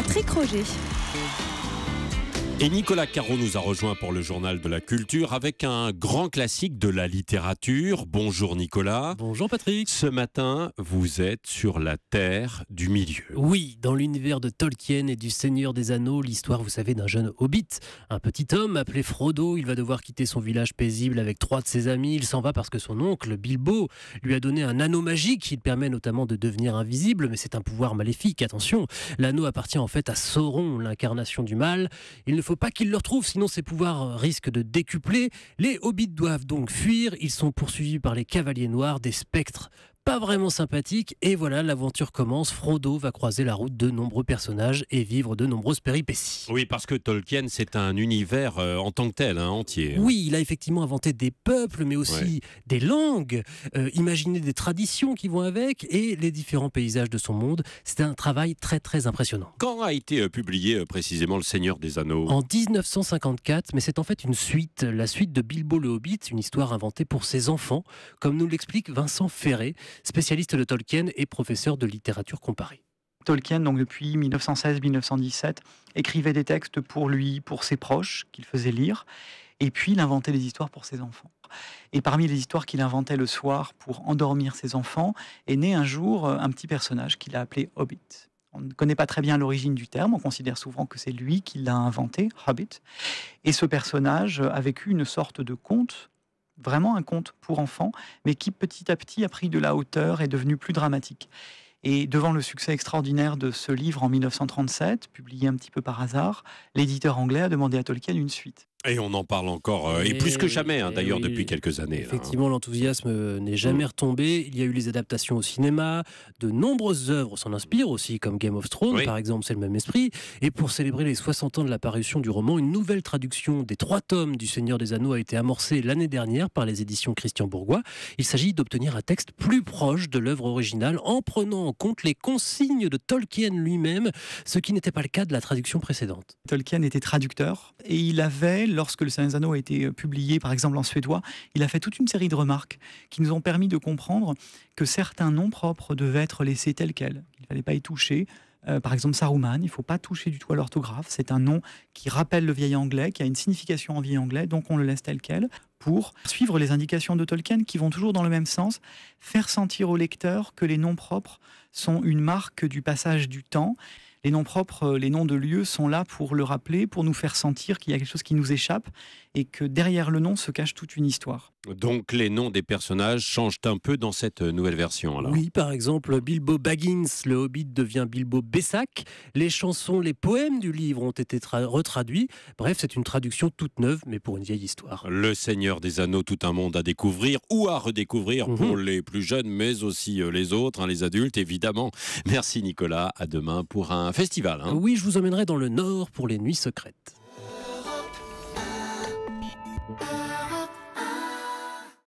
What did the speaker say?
Patrick Roger. Et Nicolas Caro nous a rejoint pour le journal de la culture avec un grand classique de la littérature. Bonjour Nicolas. Bonjour Patrick. Ce matin, vous êtes sur la Terre du Milieu. Oui, dans l'univers de Tolkien et du Seigneur des Anneaux, l'histoire, vous savez, d'un jeune hobbit. Un petit homme appelé Frodo, il va devoir quitter son village paisible avec 3 de ses amis. Il s'en va parce que son oncle, Bilbo, lui a donné un anneau magique qui permet notamment de devenir invisible, mais c'est un pouvoir maléfique, attention. L'anneau appartient en fait à Sauron, l'incarnation du mal. Il ne faut pas qu'il le retrouve, sinon ses pouvoirs risquent de décupler. Les hobbits doivent donc fuir. Ils sont poursuivis par les cavaliers noirs, des spectres pas vraiment sympathiques. Et voilà, l'aventure commence. Frodo va croiser la route de nombreux personnages et vivre de nombreuses péripéties. Oui, parce que Tolkien, c'est un univers en tant que tel, entier. Oui, il a effectivement inventé des peuples, mais aussi des langues, imaginé des traditions qui vont avec et les différents paysages de son monde. C'est un travail très très impressionnant. Quand a été publié précisément Le Seigneur des Anneaux ? En 1954, mais c'est en fait une suite, la suite de Bilbo le Hobbit, une histoire inventée pour ses enfants, comme nous l'explique Vincent Ferré, spécialiste de Tolkien et professeur de littérature comparée. Tolkien, donc depuis 1916-1917, écrivait des textes pour lui, pour ses proches, qu'il faisait lire, et puis il inventait des histoires pour ses enfants. Et parmi les histoires qu'il inventait le soir pour endormir ses enfants, est né un jour un petit personnage qu'il a appelé Hobbit. On ne connaît pas très bien l'origine du terme, on considère souvent que c'est lui qui l'a inventé, Hobbit. Et ce personnage a vécu une sorte de conte, vraiment un conte pour enfants, mais qui petit à petit a pris de la hauteur et est devenu plus dramatique. Et devant le succès extraordinaire de ce livre en 1937, publié un petit peu par hasard, l'éditeur anglais a demandé à Tolkien une suite. Et on en parle encore, et plus que jamais d'ailleurs oui, depuis quelques années. Effectivement, l'enthousiasme n'est jamais retombé. Il y a eu les adaptations au cinéma, de nombreuses œuvres s'en inspirent aussi, comme Game of Thrones, par exemple, c'est le même esprit. Et pour célébrer les 60 ans de la parution du roman, une nouvelle traduction des 3 tomes du Seigneur des Anneaux a été amorcée l'année dernière par les éditions Christian Bourgois. Il s'agit d'obtenir un texte plus proche de l'œuvre originale en prenant en compte les consignes de Tolkien lui-même, ce qui n'était pas le cas de la traduction précédente. Tolkien était traducteur et il avait, lorsque le Seigneur des Anneaux a été publié, par exemple en suédois, il a fait toute une série de remarques qui nous ont permis de comprendre que certains noms propres devaient être laissés tels quels. Il ne fallait pas y toucher. Par exemple, Saruman, il ne faut pas toucher du tout à l'orthographe. C'est un nom qui rappelle le vieil anglais, qui a une signification en vieil anglais, donc on le laisse tel quel, pour suivre les indications de Tolkien qui vont toujours dans le même sens, faire sentir au lecteur que les noms propres sont une marque du passage du temps. Les noms propres, les noms de lieux sont là pour le rappeler, pour nous faire sentir qu'il y a quelque chose qui nous échappe et que derrière le nom se cache toute une histoire. Donc les noms des personnages changent un peu dans cette nouvelle version alors. Oui, par exemple, Bilbo Baggins, le Hobbit, devient Bilbo Bessac. Les chansons, les poèmes du livre ont été retraduits. Bref, c'est une traduction toute neuve, mais pour une vieille histoire. Le Seigneur des Anneaux, tout un monde à découvrir ou à redécouvrir pour les plus jeunes, mais aussi les autres, les adultes, évidemment. Merci Nicolas, à demain pour un festival. Oui, je vous emmènerai dans le Nord pour les Nuits secrètes.